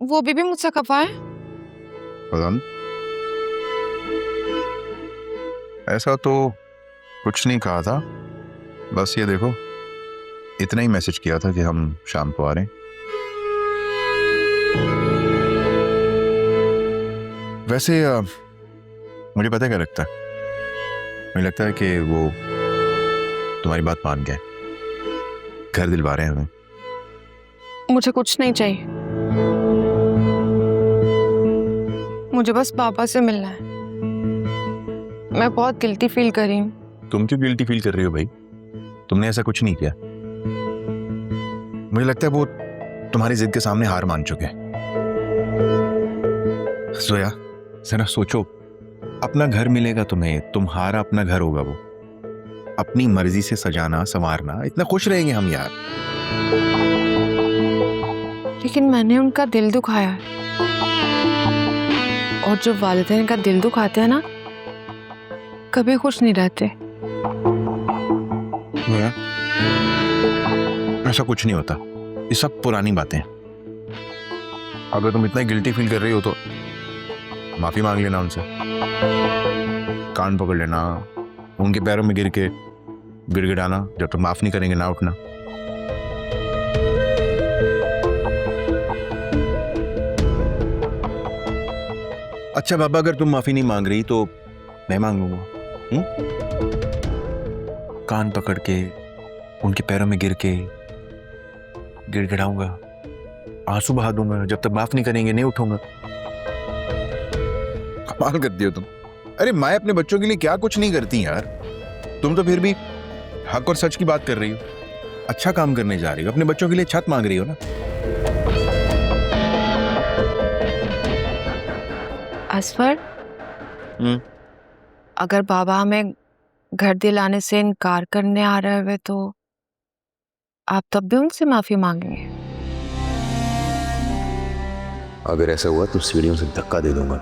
वो भी मुझसे खफा है? पता नहीं, ऐसा तो कुछ नहीं कहा था, बस ये देखो इतना ही मैसेज किया था कि हम शाम को आ रहे हैं। वैसे मुझे पता है क्या लगता है, मुझे लगता है कि वो तुम्हारी बात मान गए, घर दिलवा रहे हैं हमें। मुझे कुछ नहीं चाहिए, मुझे बस पापा से मिलना है। मैं बहुत गिल्टी फील कर रही हूँ। तुम क्यों गिल्टी फील कर रही हो भाई? तुमने ऐसा कुछ नहीं किया। मुझे लगता है वो तुम्हारी जिद के सामने हार मान चुके हैं। सोया जरा सोचो, अपना घर मिलेगा तुम्हें, तुम्हारा अपना घर होगा, वो अपनी मर्जी से सजाना संवारना, इतना खुश रहेंगे हम यार। लेकिन मैंने उनका दिल दुखाया है, और जो वालिदैन का दिल दुखाते हैं ना, कभी खुश नहीं रहते। ऐसा कुछ नहीं होता, ये सब पुरानी बातें हैं। अगर तुम इतना गिल्टी फील कर रही हो तो माफी मांग लेना उनसे, कान पकड़ लेना, उनके पैरों में गिर के गिड़गिड़ाना, जब तक माफ नहीं करेंगे ना उठना। अच्छा बाबा, अगर तुम माफी नहीं मांग रही तो मैं मांग लूंगा। कान पकड़ के उनके पैरों में गिर के गिड़गिड़ाऊंगा, आंसू बहा दूंगा, जब तक माफ नहीं करेंगे नहीं उठूंगा। कमाल करती हो तुम। अरे माँ अपने बच्चों के लिए क्या कुछ नहीं करती यार, तुम तो फिर भी हक और सच की बात कर रही हो। अच्छा काम करने जा रही हो, अपने बच्चों के लिए छत मांग रही हो ना। असफर, अगर बाबा हमें घर दिलाने से इनकार करने आ रहे हुए तो आप तब भी उनसे माफी मांगेंगे? अगर ऐसा हुआ तो सीढ़ियों से धक्का दे दूंगा।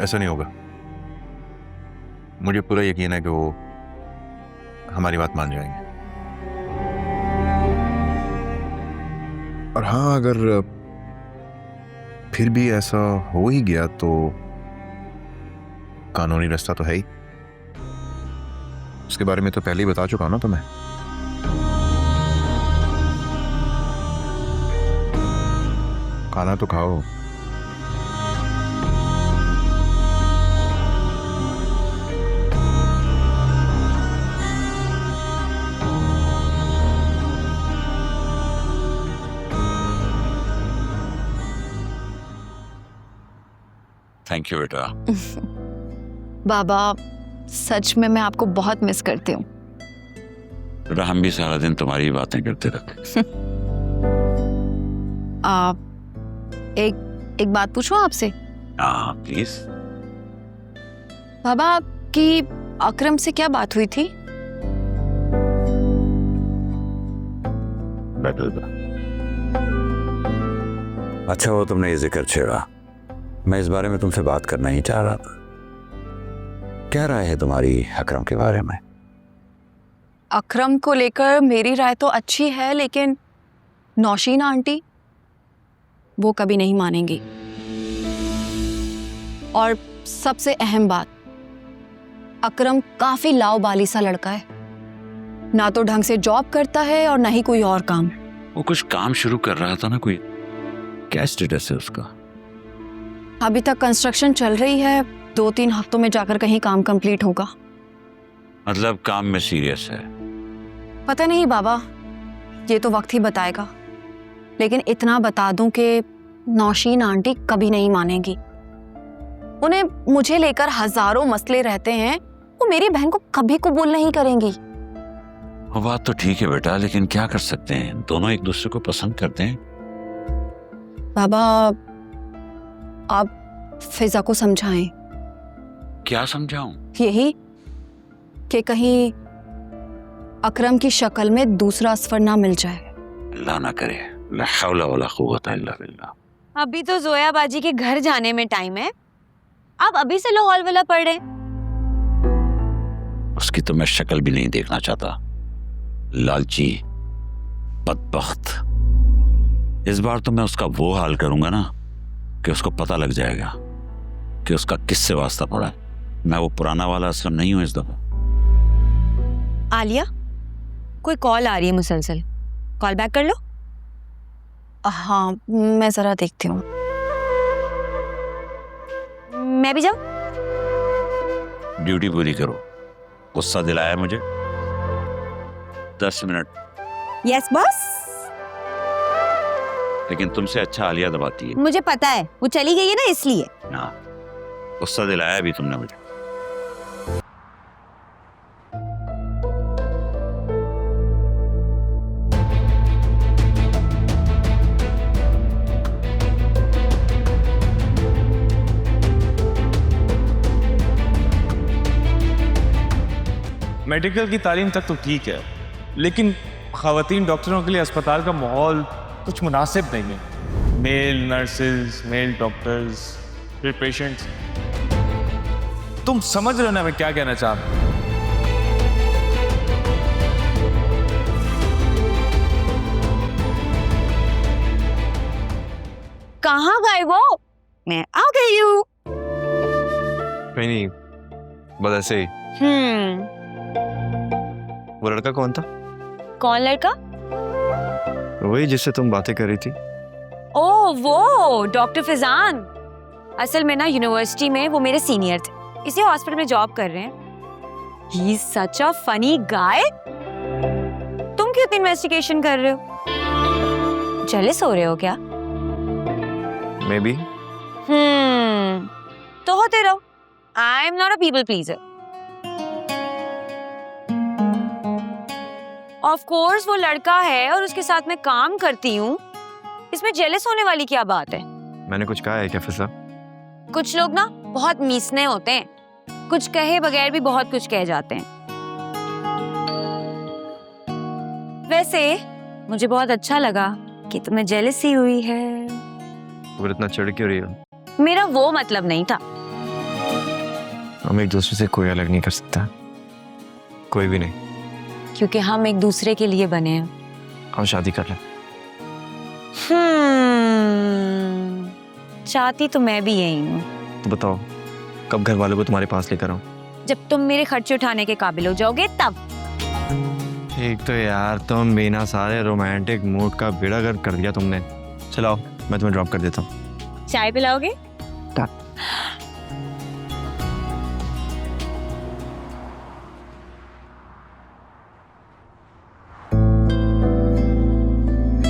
ऐसा नहीं होगा, मुझे पूरा यकीन है कि वो हमारी बात मान जाएंगे। और हाँ, अगर फिर भी ऐसा हो ही गया तो कानूनी रास्ता तो है ही, उसके बारे में तो पहले ही बता चुका हूं ना तुम्हें। खाना तो खाओ। थैंक यू बेटा। बाबा, सच में मैं आपको बहुत मिस करती हूँ। बेटा हम भी सारा दिन तुम्हारी बातें करते रहते। एक बात पूछूं आपसे? हाँ प्लीज। बाबा, आपकी अकरम से क्या बात हुई थी? बैठो बेटा। अच्छा वो तुमने ये जिक्र छेड़ा, मैं इस बारे में तुमसे बात करना ही चाह रहा था। क्या राय है तुम्हारी अकरम के बारे में? अकरम को लेकर मेरी राय तो अच्छी है, लेकिन नौशीन आंटी वो कभी नहीं मानेंगी। और सबसे अहम बात, अकरम काफी लाओबाली सा लड़का है, ना तो ढंग से जॉब करता है और ना ही कोई और काम। वो कुछ काम शुरू कर रहा था ना, कोई क्या स्टेटस है उसका? अभी तक कंस्ट्रक्शन चल रही है, 2-3 हफ्तों में जाकर कहीं काम कंप्लीट होगा। मतलब काम में सीरियस है? पता नहीं बाबा, ये तो वक्त ही बताएगा। लेकिन इतना बता दूं कि नौशीन आंटी कभी नहीं मानेगी। उन्हें मुझे लेकर हजारों मसले रहते हैं, वो मेरी बहन को कभी कबूल नहीं करेंगी। वो बात तो ठीक है बेटा, लेकिन क्या कर सकते हैं, दोनों एक दूसरे को पसंद करते हैं। बाबा, आप फिजा को समझाएं। क्या समझाऊं? यही कि कहीं अकरम की शक्ल में दूसरा असफर ना मिल जाए। अल्लाह ना करे, ला हौला वला कुव्वता इल्ला बिल्लाह। अभी तो जोया बाजी के घर जाने में टाइम है, आप अभी से लो हौल वला पढ़ रहे। उसकी तो मैं शक्ल भी नहीं देखना चाहता, लालची बदबख्त। इस बार तो मैं उसका वो हाल करूंगा ना कि उसको पता लग जाएगा कि उसका किससे वास्ता पड़ा है। मैं वो पुराना वाला असलम नहीं हूं इस दफा। आलिया, कोई कॉल आ रही है मुसलसल, कॉल बैक कर लो। हाँ, मैं जरा देखती हूँ। मैं भी जाऊं? ड्यूटी पूरी करो। गुस्सा दिलाया मुझे। 10 मिनट। Yes boss. लेकिन तुमसे अच्छा आलिया दबाती है। मुझे पता है, वो चली गई है ना इसलिए। हाँ, गुस्सा दिलाया भी तुमने मुझे। मेडिकल की तालीम तक तो ठीक है, लेकिन ख़वातीन डॉक्टरों के लिए अस्पताल का माहौल कुछ मुनासिब नहीं है। मेल नर्सेज, मेल डॉक्टर्स, फिर पेशेंट्स। तुम समझ रहे हो ना मैं क्या कहना चाह रहा हूं? कहाँ गए वो? मैं आ गई हूँ। नहीं, बस ऐसे ही। वो लड़का कौन था? कौन लड़का? वही जिससे तुम बातें कर रही थी। ओह वो डॉक्टर फिजान। असल में ना यूनिवर्सिटी में वो मेरे सीनियर थे, इसी हॉस्पिटल में जॉब कर रहे हैं। He is such a funny guy. तुम क्यों इतनी इन्वेस्टिगेशन कर रहे हो? जेलस हो रहे हो क्या? May be. तो होते रहो। I am not a people pleaser. Of course वो लड़का है और उसके साथ मैं काम करती हूँ, इसमें जेलस होने वाली क्या बात है? मैंने कुछ कहा है क्या फिजा? कुछ लोग ना बहुत मीसने होते हैं, कुछ कहे बगैर भी बहुत कुछ कह जाते हैं। वैसे मुझे बहुत अच्छा लगा कि तुम्हें जेलसी हुई है। वो इतना चढ़ क्यों रही हो? मेरा वो मतलब नहीं था। हम एक दूसरे से कोई अलग नहीं कर सकता, कोई भी नहीं। क्योंकि हम एक दूसरे के लिए बने हैं। हम शादी कर लें। चाहती तो मैं भी यही हूँ। तो बताओ कब घर वालों को तुम्हारे पास लेकर आऊं? जब तुम मेरे खर्चे उठाने के काबिल हो जाओगे तब। एक तो यार तुम बिना सारे रोमांटिक मूड का बेड़ा गर्क कर दिया तुमने। चलाओ मैं तुम्हें ड्रॉप कर देता हूँ। चाय पिलाओगे?